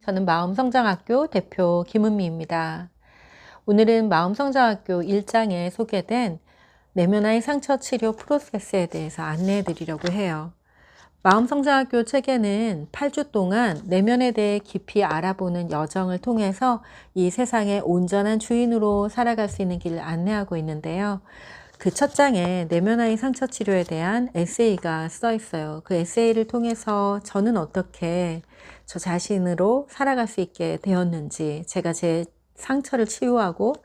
저는 마음성장학교 대표 김은미입니다. 오늘은 마음성장학교 1장에 소개된 내면의 상처 치료 프로세스에 대해서 안내해 드리려고 해요. 마음성장학교 책에는 8주 동안 내면에 대해 깊이 알아보는 여정을 통해서 이 세상의 온전한 주인으로 살아갈 수 있는 길을 안내하고 있는데요. 그 첫 장에 내면의 상처 치료에 대한 에세이가 써 있어요. 그 에세이를 통해서 저는 어떻게 저 자신으로 살아갈 수 있게 되었는지, 제가 제 상처를 치유하고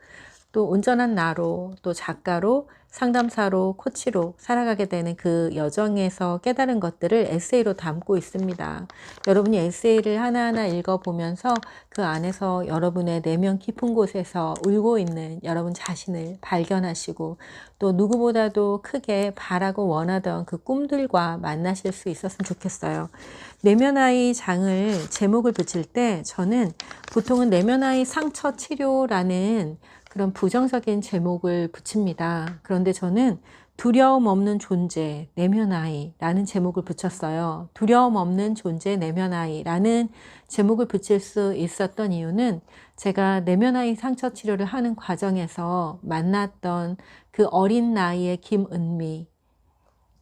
또 온전한 나로, 또 작가로, 상담사로, 코치로 살아가게 되는 그 여정에서 깨달은 것들을 에세이로 담고 있습니다. 여러분이 에세이를 하나하나 읽어보면서 그 안에서 여러분의 내면 깊은 곳에서 울고 있는 여러분 자신을 발견하시고 또 누구보다도 크게 바라고 원하던 그 꿈들과 만나실 수 있었으면 좋겠어요. 내면의 장을 제목을 붙일 때 저는 보통은 내면의 상처 치료라는 그런 부정적인 제목을 붙입니다. 그런데 저는 두려움 없는 존재 내면아이라는 제목을 붙였어요. 두려움 없는 존재 내면아이라는 제목을 붙일 수 있었던 이유는 제가 내면아이 상처 치료를 하는 과정에서 만났던 그 어린 나이의 김은미,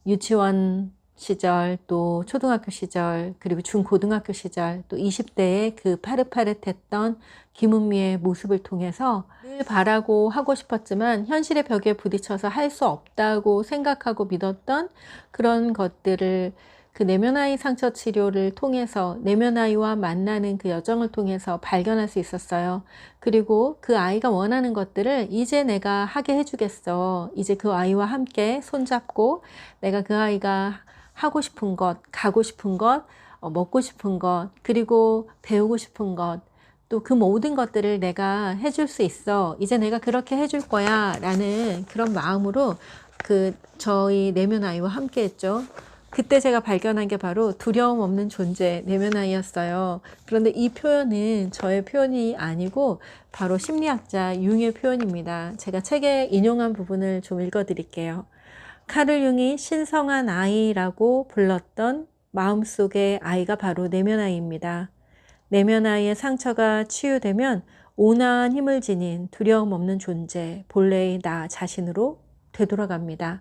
유치원 시절, 또 초등학교 시절, 그리고 중고등학교 시절, 또 20대의 그 파릇파릇했던 김은미의 모습을 통해서 늘 바라고 하고 싶었지만 현실의 벽에 부딪혀서 할 수 없다고 생각하고 믿었던 그런 것들을 그 내면아이 상처 치료를 통해서 내면아이와 만나는 그 여정을 통해서 발견할 수 있었어요. 그리고 그 아이가 원하는 것들을 이제 내가 하게 해주겠어. 이제 그 아이와 함께 손잡고 내가 그 아이가 하고 싶은 것, 가고 싶은 것, 먹고 싶은 것, 그리고 배우고 싶은 것, 또 그 모든 것들을 내가 해줄 수 있어. 이제 내가 그렇게 해줄 거야. 라는 그런 마음으로 저희 내면아이와 함께 했죠. 그때 제가 발견한 게 바로 두려움 없는 존재 내면아이였어요. 그런데 이 표현은 저의 표현이 아니고 바로 심리학자 융의 표현입니다. 제가 책에 인용한 부분을 좀 읽어드릴게요. 카를 융이 신성한 아이라고 불렀던 마음속의 아이가 바로 내면아이입니다. 내면아이의 상처가 치유되면 온화한 힘을 지닌 두려움 없는 존재, 본래의 나 자신으로 되돌아갑니다.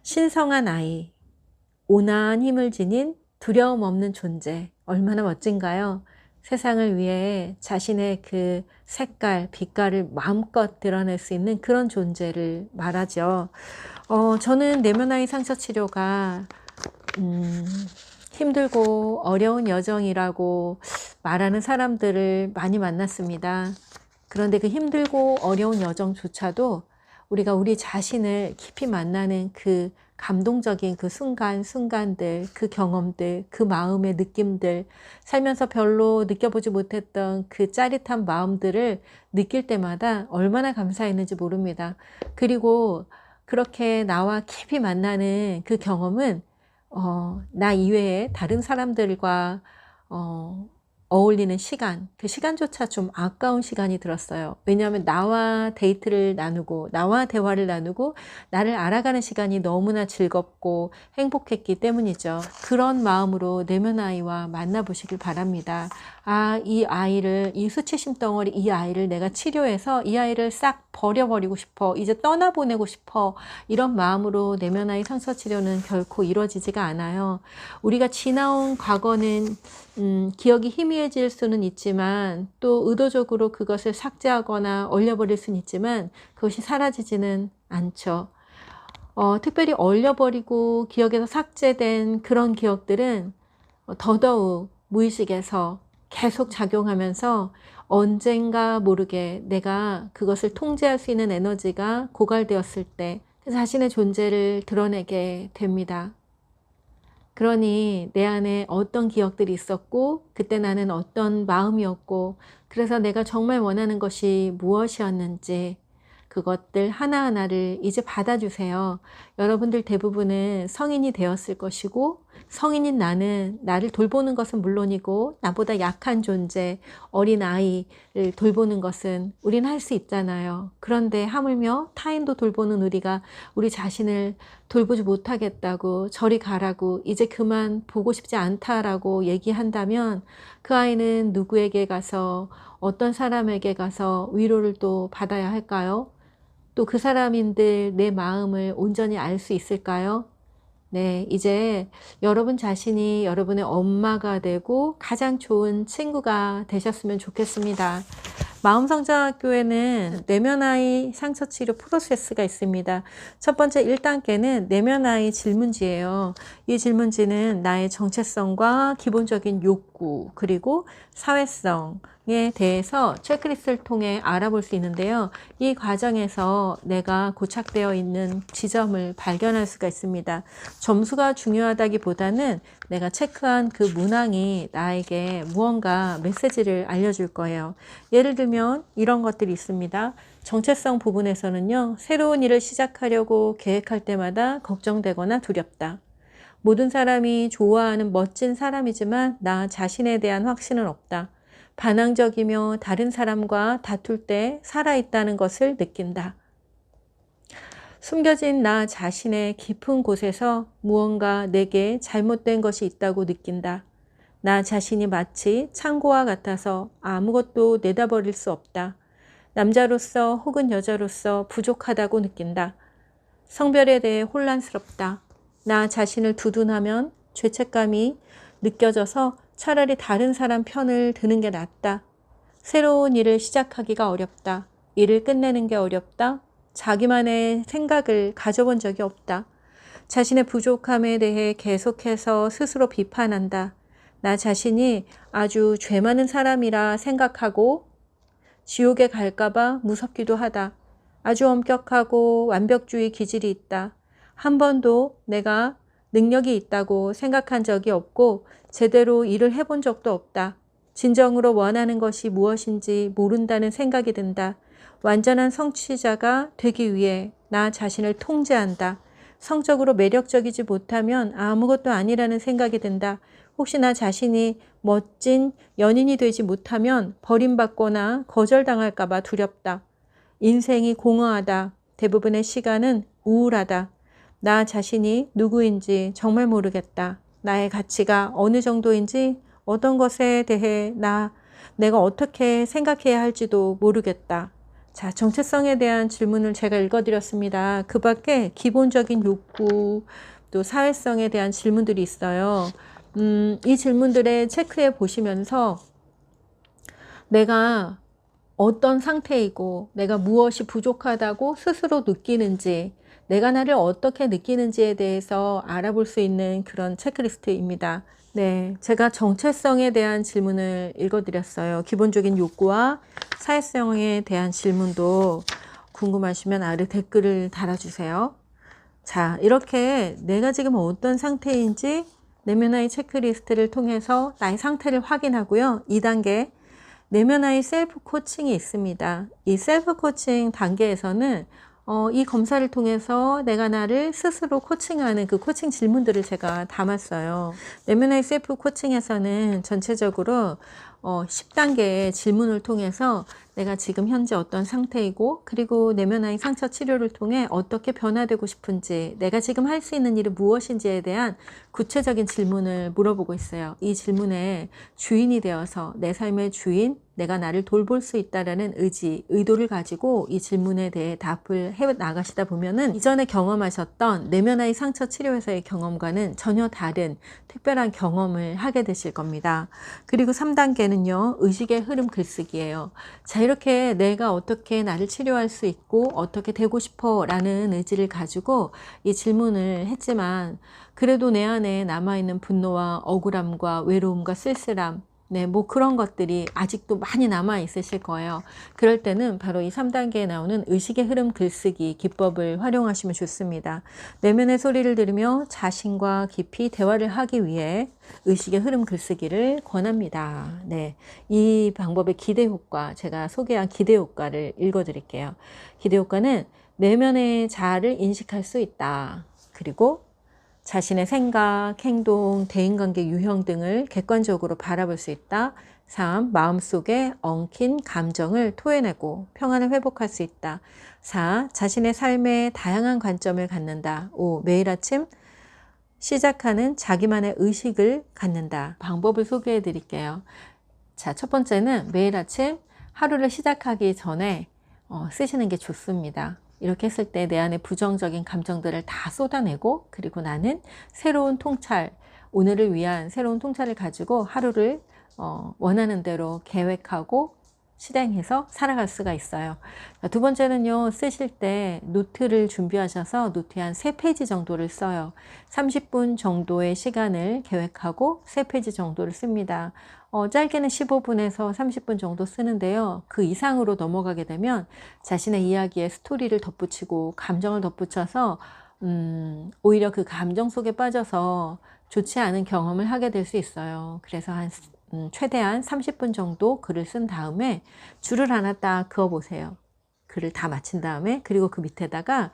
신성한 아이, 온화한 힘을 지닌 두려움 없는 존재, 얼마나 멋진가요? 세상을 위해 자신의 그 색깔, 빛깔을 마음껏 드러낼 수 있는 그런 존재를 말하죠. 저는 내면아이 상처 치료가 힘들고 어려운 여정이라고 말하는 사람들을 많이 만났습니다. 그런데 그 힘들고 어려운 여정조차도 우리가 우리 자신을 깊이 만나는 그 감동적인 그 순간들, 그 경험들, 그 마음의 느낌들, 살면서 별로 느껴보지 못했던 그 짜릿한 마음들을 느낄 때마다 얼마나 감사했는지 모릅니다. 그리고 그렇게 나와 깊이 만나는 그 경험은 나 이외에 다른 사람들과 어울리는 시간, 그 시간조차 좀 아까운 시간이 들었어요. 왜냐하면 나와 데이트를 나누고 나와 대화를 나누고 나를 알아가는 시간이 너무나 즐겁고 행복했기 때문이죠. 그런 마음으로 내면아이와 만나보시길 바랍니다. 이 아이를, 이 수치심 덩어리 이 아이를 내가 치료해서 이 아이를 싹 버려버리고 싶어. 이제 떠나보내고 싶어. 이런 마음으로 내면아이 상처 치료는 결코 이루어지지가 않아요. 우리가 지나온 과거는 기억이 희미해질 수는 있지만 또 의도적으로 그것을 삭제하거나 얼려버릴 수는 있지만 그것이 사라지지는 않죠. 특별히 얼려버리고 기억에서 삭제된 그런 기억들은 더더욱 무의식에서 계속 작용하면서 언젠가 모르게 내가 그것을 통제할 수 있는 에너지가 고갈되었을 때 자신의 존재를 드러내게 됩니다. 그러니 내 안에 어떤 기억들이 있었고 그때 나는 어떤 마음이었고 그래서 내가 정말 원하는 것이 무엇이었는지 그것들 하나하나를 이제 받아주세요. 여러분들 대부분은 성인이 되었을 것이고 성인인 나는 나를 돌보는 것은 물론이고 나보다 약한 존재, 어린아이를 돌보는 것은 우리는 할 수 있잖아요. 그런데 하물며 타인도 돌보는 우리가 우리 자신을 돌보지 못하겠다고 저리 가라고 이제 그만 보고 싶지 않다라고 얘기한다면 그 아이는 누구에게 가서 어떤 사람에게 가서 위로를 또 받아야 할까요? 또 그 사람인들 내 마음을 온전히 알 수 있을까요? 네, 이제 여러분 자신이 여러분의 엄마가 되고 가장 좋은 친구가 되셨으면 좋겠습니다. 마음성장학교에는 내면아이 상처치료 프로세스가 있습니다. 첫 번째 1단계는 내면아이 질문지예요. 이 질문지는 나의 정체성과 기본적인 욕구 그리고 사회성에 대해서 체크리스트를 통해 알아볼 수 있는데요. 이 과정에서 내가 고착되어 있는 지점을 발견할 수가 있습니다. 점수가 중요하다기보다는 내가 체크한 그 문항이 나에게 무언가 메시지를 알려줄 거예요. 예를 들면 이런 것들이 있습니다. 정체성 부분에서는요. 새로운 일을 시작하려고 계획할 때마다 걱정되거나 두렵다. 모든 사람이 좋아하는 멋진 사람이지만 나 자신에 대한 확신은 없다. 반항적이며 다른 사람과 다툴 때 살아있다는 것을 느낀다. 숨겨진 나 자신의 깊은 곳에서 무언가 내게 잘못된 것이 있다고 느낀다. 나 자신이 마치 창고와 같아서 아무것도 내다버릴 수 없다. 남자로서 혹은 여자로서 부족하다고 느낀다. 성별에 대해 혼란스럽다. 나 자신을 두둔하면 죄책감이 느껴져서 차라리 다른 사람 편을 드는 게 낫다. 새로운 일을 시작하기가 어렵다. 일을 끝내는 게 어렵다. 자기만의 생각을 가져본 적이 없다. 자신의 부족함에 대해 계속해서 스스로 비판한다. 나 자신이 아주 죄 많은 사람이라 생각하고 지옥에 갈까봐 무섭기도 하다. 아주 엄격하고 완벽주의 기질이 있다. 한 번도 내가 능력이 있다고 생각한 적이 없고 제대로 일을 해본 적도 없다. 진정으로 원하는 것이 무엇인지 모른다는 생각이 든다. 완전한 성취자가 되기 위해 나 자신을 통제한다. 성적으로 매력적이지 못하면 아무것도 아니라는 생각이 든다. 혹시 나 자신이 멋진 연인이 되지 못하면 버림받거나 거절당할까 봐 두렵다. 인생이 공허하다. 대부분의 시간은 우울하다. 나 자신이 누구인지 정말 모르겠다. 나의 가치가 어느 정도인지 어떤 것에 대해 내가 어떻게 생각해야 할지도 모르겠다. 자, 정체성에 대한 질문을 제가 읽어드렸습니다. 그 밖에 기본적인 욕구, 또 사회성에 대한 질문들이 있어요. 이 질문들에 체크해 보시면서 내가 어떤 상태이고 내가 무엇이 부족하다고 스스로 느끼는지 내가 나를 어떻게 느끼는지에 대해서 알아볼 수 있는 그런 체크리스트입니다. 네, 제가 정체성에 대한 질문을 읽어드렸어요. 기본적인 욕구와 사회성에 대한 질문도 궁금하시면 아래 댓글을 달아주세요. 자, 이렇게 내가 지금 어떤 상태인지 내면아이 체크리스트를 통해서 나의 상태를 확인하고요. 2단계 내면아이 셀프 코칭이 있습니다. 이 셀프 코칭 단계에서는 이 검사를 통해서 내가 나를 스스로 코칭하는 그 코칭 질문들을 제가 담았어요. 내면아이 셀프 코칭에서는 전체적으로 10단계의 질문을 통해서 내가 지금 현재 어떤 상태이고 그리고 내면아이 상처 치료를 통해 어떻게 변화되고 싶은지 내가 지금 할 수 있는 일은 무엇인지에 대한 구체적인 질문을 물어보고 있어요. 이 질문에 주인이 되어서 내 삶의 주인, 내가 나를 돌볼 수 있다라는 의도를 가지고 이 질문에 대해 답을 해 나가시다 보면은 이전에 경험하셨던 내면아이 상처 치료에서의 경험과는 전혀 다른 특별한 경험을 하게 되실 겁니다. 그리고 3단계는요, 의식의 흐름 글쓰기예요. 자, 이렇게 내가 어떻게 나를 치료할 수 있고 어떻게 되고 싶어 라는 의지를 가지고 이 질문을 했지만 그래도 내 안에 남아있는 분노와 억울함과 외로움과 쓸쓸함, 네, 뭐 그런 것들이 아직도 많이 남아 있으실 거예요. 그럴 때는 바로 이 3단계에 나오는 의식의 흐름 글쓰기 기법을 활용하시면 좋습니다. 내면의 소리를 들으며 자신과 깊이 대화를 하기 위해 의식의 흐름 글쓰기를 권합니다. 네, 이 방법의 기대 효과, 제가 소개한 기대 효과를 읽어드릴게요. 기대 효과는 내면의 자아를 인식할 수 있다. 그리고 자신의 생각, 행동, 대인관계 유형 등을 객관적으로 바라볼 수 있다. 3. 마음속에 엉킨 감정을 토해내고 평안을 회복할 수 있다. 4. 자신의 삶에 다양한 관점을 갖는다. 5. 매일 아침 시작하는 자기만의 의식을 갖는다. 방법을 소개해 드릴게요. 자, 첫 번째는 매일 아침 하루를 시작하기 전에 쓰시는 게 좋습니다. 이렇게 했을 때 내 안에 부정적인 감정들을 다 쏟아내고, 그리고 나는 새로운 통찰, 오늘을 위한 새로운 통찰을 가지고 하루를 원하는 대로 계획하고 실행해서 살아갈 수가 있어요. 두 번째는요, 쓰실 때 노트를 준비하셔서 노트에 한 3페이지 정도를 써요. 30분 정도의 시간을 계획하고 3페이지 정도를 씁니다. 짧게는 15분에서 30분 정도 쓰는데요. 그 이상으로 넘어가게 되면 자신의 이야기에 스토리를 덧붙이고 감정을 덧붙여서 오히려 그 감정 속에 빠져서 좋지 않은 경험을 하게 될 수 있어요. 그래서 최대한 30분 정도 글을 쓴 다음에 줄을 하나 딱 그어 보세요. 글을 다 마친 다음에, 그리고 그 밑에다가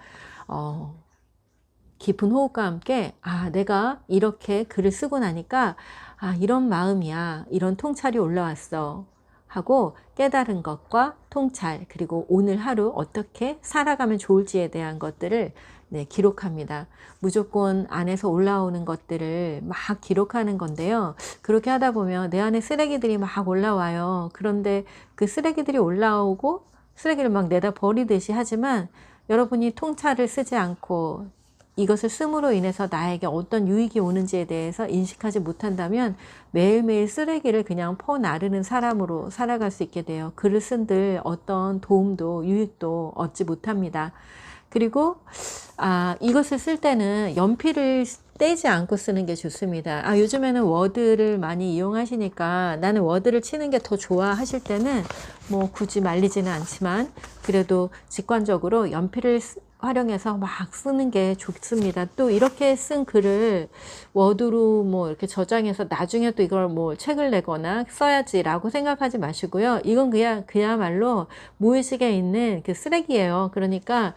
깊은 호흡과 함께 내가 이렇게 글을 쓰고 나니까 이런 마음이야, 이런 통찰이 올라왔어 하고 깨달은 것과 통찰, 그리고 오늘 하루 어떻게 살아가면 좋을지에 대한 것들을 기록합니다. 무조건 안에서 올라오는 것들을 막 기록하는 건데요. 그렇게 하다 보면 내 안에 쓰레기들이 막 올라와요. 그런데 그 쓰레기들이 올라오고 쓰레기를 막 내다 버리듯이 하지만, 여러분이 통찰을 쓰지 않고 이것을 씀으로 인해서 나에게 어떤 유익이 오는지에 대해서 인식하지 못한다면 매일매일 쓰레기를 그냥 퍼나르는 사람으로 살아갈 수 있게 돼요. 글을 쓴들 어떤 도움도 유익도 얻지 못합니다. 그리고 이것을 쓸 때는 연필을 떼지 않고 쓰는 게 좋습니다. 요즘에는 워드를 많이 이용하시니까 나는 워드를 치는 게 더 좋아 하실 때는 뭐 굳이 말리지는 않지만, 그래도 직관적으로 연필을 활용해서 막 쓰는 게 좋습니다. 또 이렇게 쓴 글을 워드로 뭐 이렇게 저장해서 나중에 또 이걸 뭐 책을 내거나 써야지라고 생각하지 마시고요. 이건 그야말로 무의식에 있는 그 쓰레기예요. 그러니까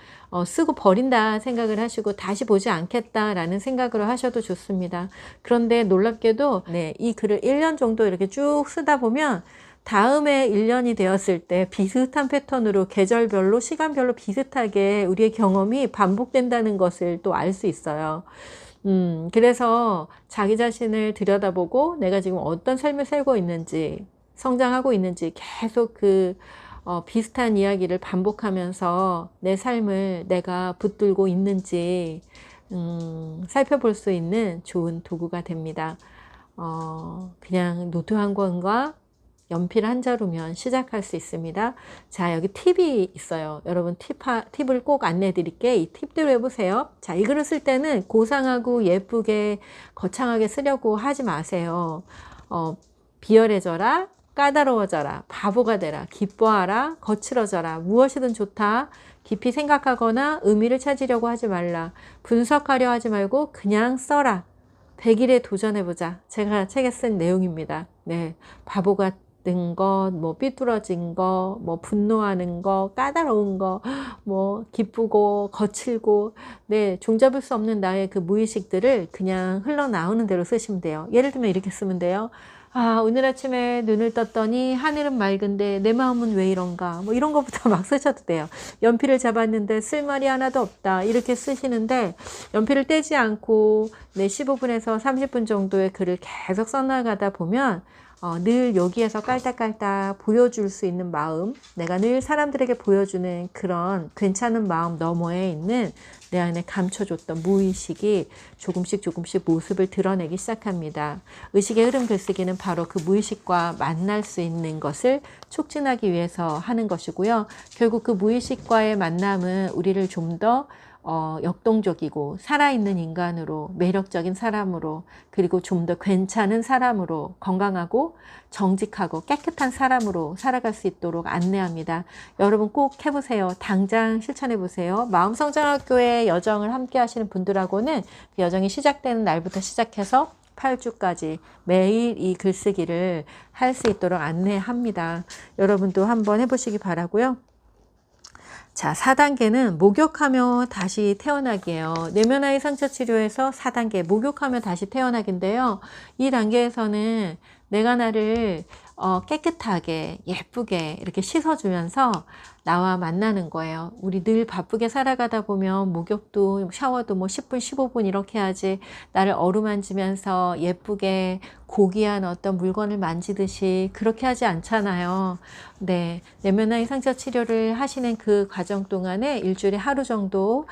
쓰고 버린다 생각을 하시고 다시 보지 않겠다라는 생각으로 하셔도 좋습니다. 그런데 놀랍게도 이 글을 1년 정도 이렇게 쭉 쓰다 보면 다음에 1년이 되었을 때 비슷한 패턴으로 계절별로 시간별로 비슷하게 우리의 경험이 반복된다는 것을 또 알 수 있어요. 그래서 자기 자신을 들여다보고 내가 지금 어떤 삶을 살고 있는지, 성장하고 있는지 계속 비슷한 이야기를 반복하면서 내 삶을 내가 붙들고 있는지 살펴볼 수 있는 좋은 도구가 됩니다. 그냥 노트 한 권과 연필 한 자루면 시작할 수 있습니다. 자, 여기 팁이 있어요. 여러분 팁을 꼭 안내해 드릴게. 이 팁대로 해보세요. 자, 이 글을 쓸 때는 고상하고 예쁘게 거창하게 쓰려고 하지 마세요. 비열해져라, 까다로워져라, 바보가 되라, 기뻐하라, 거칠어져라, 무엇이든 좋다, 깊이 생각하거나 의미를 찾으려고 하지 말라, 분석하려 하지 말고 그냥 써라, 100일에 도전해보자. 제가 책에 쓴 내용입니다. 바보 같은 것, 뭐 삐뚤어진 거, 뭐 분노하는 거, 까다로운 거, 뭐 기쁘고 거칠고, 종잡을 수 없는 나의 그 무의식들을 그냥 흘러나오는 대로 쓰시면 돼요. 예를 들면 이렇게 쓰면 돼요. 오늘 아침에 눈을 떴더니 하늘은 맑은데 내 마음은 왜 이런가, 뭐 이런 것부터 막 쓰셔도 돼요. 연필을 잡았는데 쓸 말이 하나도 없다, 이렇게 쓰시는데 연필을 떼지 않고 15분에서 30분 정도의 글을 계속 써나가다 보면 늘 여기에서 깔딱깔딱 보여줄 수 있는 마음, 내가 늘 사람들에게 보여주는 그런 괜찮은 마음 너머에 있는 내 안에 감춰줬던 무의식이 조금씩 모습을 드러내기 시작합니다. 의식의 흐름 글쓰기는 바로 그 무의식과 만날 수 있는 것을 촉진하기 위해서 하는 것이고요. 결국 그 무의식과의 만남은 우리를 좀 더 역동적이고 살아있는 인간으로, 매력적인 사람으로, 그리고 좀 더 괜찮은 사람으로, 건강하고 정직하고 깨끗한 사람으로 살아갈 수 있도록 안내합니다. 여러분 꼭 해보세요. 당장 실천해보세요. 마음성장학교의 여정을 함께 하시는 분들하고는 그 여정이 시작되는 날부터 시작해서 8주까지 매일 이 글쓰기를 할 수 있도록 안내합니다. 여러분도 한번 해보시기 바라고요. 자, 4단계는 목욕하며 다시 태어나기예요. 내면아이 상처 치료에서 4단계 목욕하며 다시 태어나기인데요. 이 단계에서는 내가 나를 깨끗하게 예쁘게 이렇게 씻어주면서 나와 만나는 거예요. 우리 늘 바쁘게 살아가다 보면 목욕도 샤워도 뭐 10분 15분 이렇게 하지, 나를 어루만지면서 예쁘게 고귀한 어떤 물건을 만지듯이 그렇게 하지 않잖아요. 네, 내면아이 상처 치료를 하시는 그 과정 동안에 일주일에 하루 정도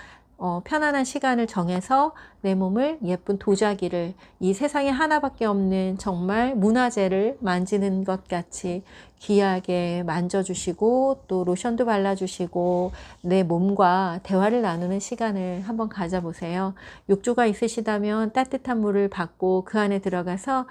편안한 시간을 정해서 내 몸을 예쁜 도자기를, 이 세상에 하나밖에 없는 정말 문화재를 만지는 것 같이 귀하게 만져주시고 또 로션도 발라주시고 내 몸과 대화를 나누는 시간을 한번 가져보세요. 욕조가 있으시다면 따뜻한 물을 받고 그 안에 들어가서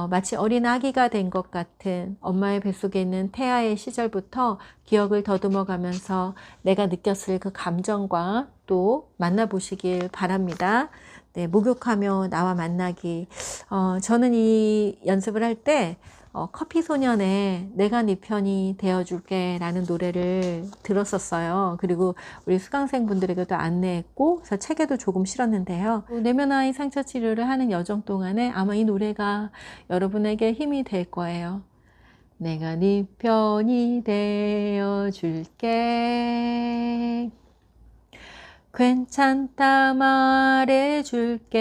마치 어린 아기가 된 것 같은 엄마의 뱃속에 있는 태아의 시절부터 기억을 더듬어 가면서 내가 느꼈을 그 감정과 또 만나보시길 바랍니다. 네, 목욕하며 나와 만나기. 저는 이 연습을 할 때 커피 소년의 내가 네 편이 되어줄게 라는 노래를 들었었어요. 그리고 우리 수강생 분들에게도 안내했고, 그래서 책에도 조금 실었는데요. 내면아이 상처 치료를 하는 여정 동안에 아마 이 노래가 여러분에게 힘이 될 거예요. 내가 네 편이 되어줄게. 괜찮다 말해줄게.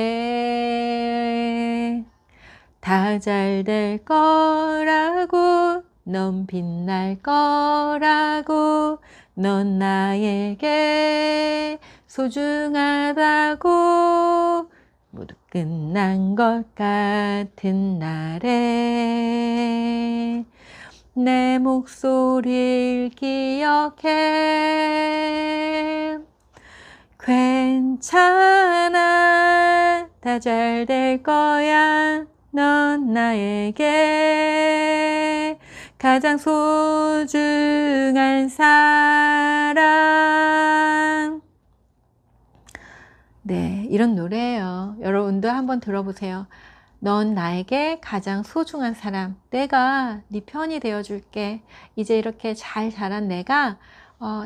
다 잘 될 거라고, 넌 빛날 거라고, 넌 나에게 소중하다고, 모두 끝난 것 같은 날에 내 목소리를 기억해. 괜찮아, 다 잘 될 거야. 넌 나에게 가장 소중한 사람. 네, 이런 노래예요. 여러분도 한번 들어보세요. 넌 나에게 가장 소중한 사람. 내가 네 편이 되어줄게. 이제 이렇게 잘 자란 내가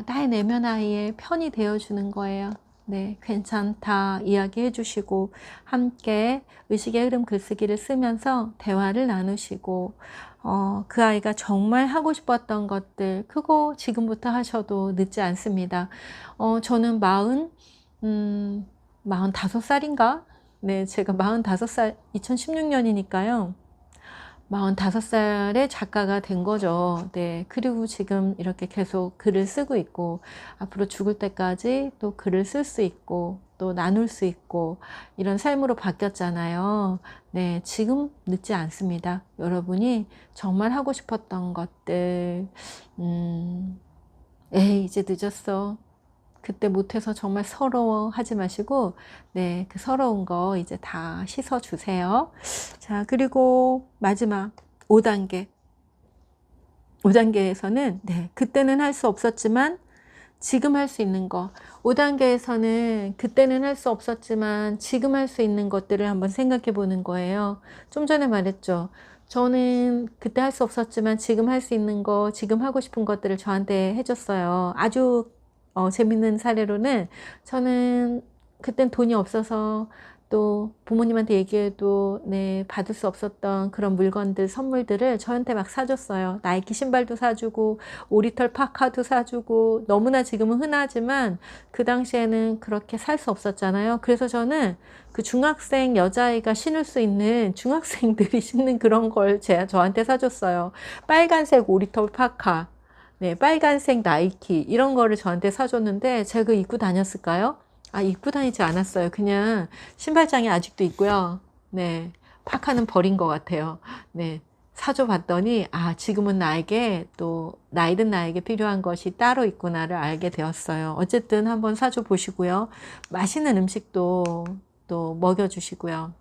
나의 내면 아이의 편이 되어주는 거예요. 네, 괜찮다 이야기해 주시고 함께 의식의 흐름 글쓰기를 쓰면서 대화를 나누시고 그 아이가 정말 하고 싶었던 것들 그거 지금부터 하셔도 늦지 않습니다. 저는 45살인가? 네, 제가 45살 2016년이니까요. 45살의 작가가 된 거죠. 네. 그리고 지금 이렇게 계속 글을 쓰고 있고, 앞으로 죽을 때까지 또 글을 쓸 수 있고, 또 나눌 수 있고, 이런 삶으로 바뀌었잖아요. 네. 지금 늦지 않습니다. 여러분이 정말 하고 싶었던 것들, 에이, 이제 늦었어. 그때 못해서 정말 서러워하지 마시고, 네, 그 서러운 거 이제 다 씻어주세요. 자, 그리고 마지막 5단계. 5단계에서는, 네, 그때는 할 수 없었지만, 지금 할 수 있는 거. 5단계에서는 그때는 할 수 없었지만, 지금 할 수 있는 것들을 한번 생각해 보는 거예요. 좀 전에 말했죠. 저는 그때 할 수 없었지만, 지금 할 수 있는 거, 지금 하고 싶은 것들을 저한테 해줬어요. 아주 재밌는 사례로는 저는 그땐 돈이 없어서 또 부모님한테 얘기해도 네, 받을 수 없었던 그런 물건들, 선물들을 저한테 막 사줬어요. 나이키 신발도 사주고 오리털 파카도 사주고 너무나 지금은 흔하지만 그 당시에는 그렇게 살 수 없었잖아요. 그래서 저는 그 중학생 여자아이가 신을 수 있는 중학생들이 신는 그런 걸 저한테 사줬어요. 빨간색 오리털 파카, 네, 빨간색 나이키 이런 거를 저한테 사줬는데 제가 입고 다녔을까요? 아, 입고 다니지 않았어요. 그냥 신발장에 아직도 있고요. 네, 파카는 버린 것 같아요. 네, 사줘 봤더니 아, 지금은 나에게 또 나이 든 나에게 필요한 것이 따로 있구나를 알게 되었어요. 어쨌든 한번 사줘 보시고요. 맛있는 음식도 또 먹여주시고요.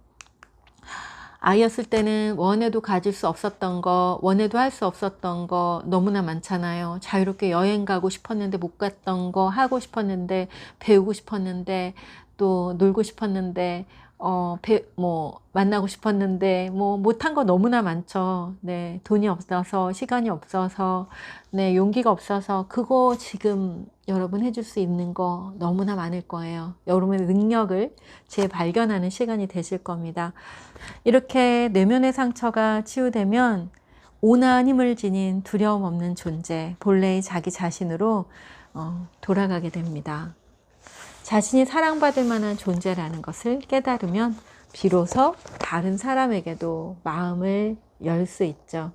아이였을 때는 원해도 가질 수 없었던 거, 원해도 할 수 없었던 거 너무나 많잖아요. 자유롭게 여행 가고 싶었는데 못 갔던 거, 하고 싶었는데, 배우고 싶었는데, 또 놀고 싶었는데, 만나고 싶었는데, 못한 거 너무나 많죠. 네, 돈이 없어서, 시간이 없어서, 네, 용기가 없어서, 그거 지금 여러분 해줄 수 있는 거 너무나 많을 거예요. 여러분의 능력을 재발견하는 시간이 되실 겁니다. 이렇게 내면의 상처가 치유되면 온화한 힘을 지닌 두려움 없는 존재, 본래의 자기 자신으로 돌아가게 됩니다. 자신이 사랑받을 만한 존재라는 것을 깨달으면 비로소 다른 사람에게도 마음을 열 수 있죠.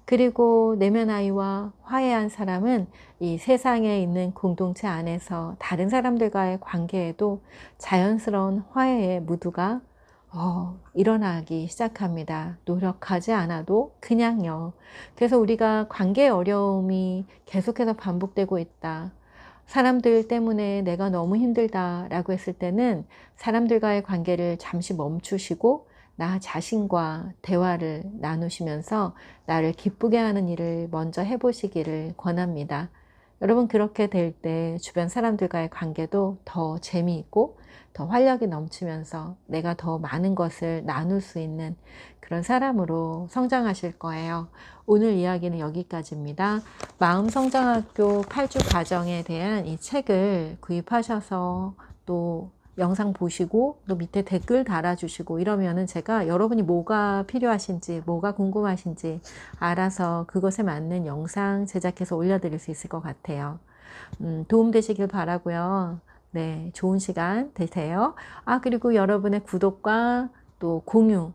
그리고 내면 아이와 화해한 사람은 이 세상에 있는 공동체 안에서 다른 사람들과의 관계에도 자연스러운 화해의 무드가 일어나기 시작합니다. 노력하지 않아도 그냥요. 그래서 우리가 관계의 어려움이 계속해서 반복되고 있다. 사람들 때문에 내가 너무 힘들다라고 했을 때는 사람들과의 관계를 잠시 멈추시고 나 자신과 대화를 나누시면서 나를 기쁘게 하는 일을 먼저 해보시기를 권합니다. 여러분, 그렇게 될 때 주변 사람들과의 관계도 더 재미있고 더 활력이 넘치면서 내가 더 많은 것을 나눌 수 있는 그런 사람으로 성장하실 거예요. 오늘 이야기는 여기까지입니다. 마음성장학교 8주 과정에 대한 이 책을 구입하셔서 또 영상 보시고 또 밑에 댓글 달아주시고 이러면은 제가 여러분이 뭐가 필요하신지 뭐가 궁금하신지 알아서 그것에 맞는 영상 제작해서 올려드릴 수 있을 것 같아요. 도움되시길 바라고요. 네, 좋은 시간 되세요. 그리고 여러분의 구독과 또 공유,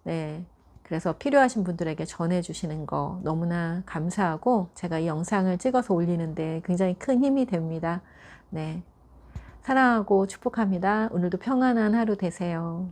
네, 그래서 필요하신 분들에게 전해주시는 거 너무나 감사하고 제가 이 영상을 찍어서 올리는데 굉장히 큰 힘이 됩니다. 네, 사랑하고 축복합니다. 오늘도 평안한 하루 되세요.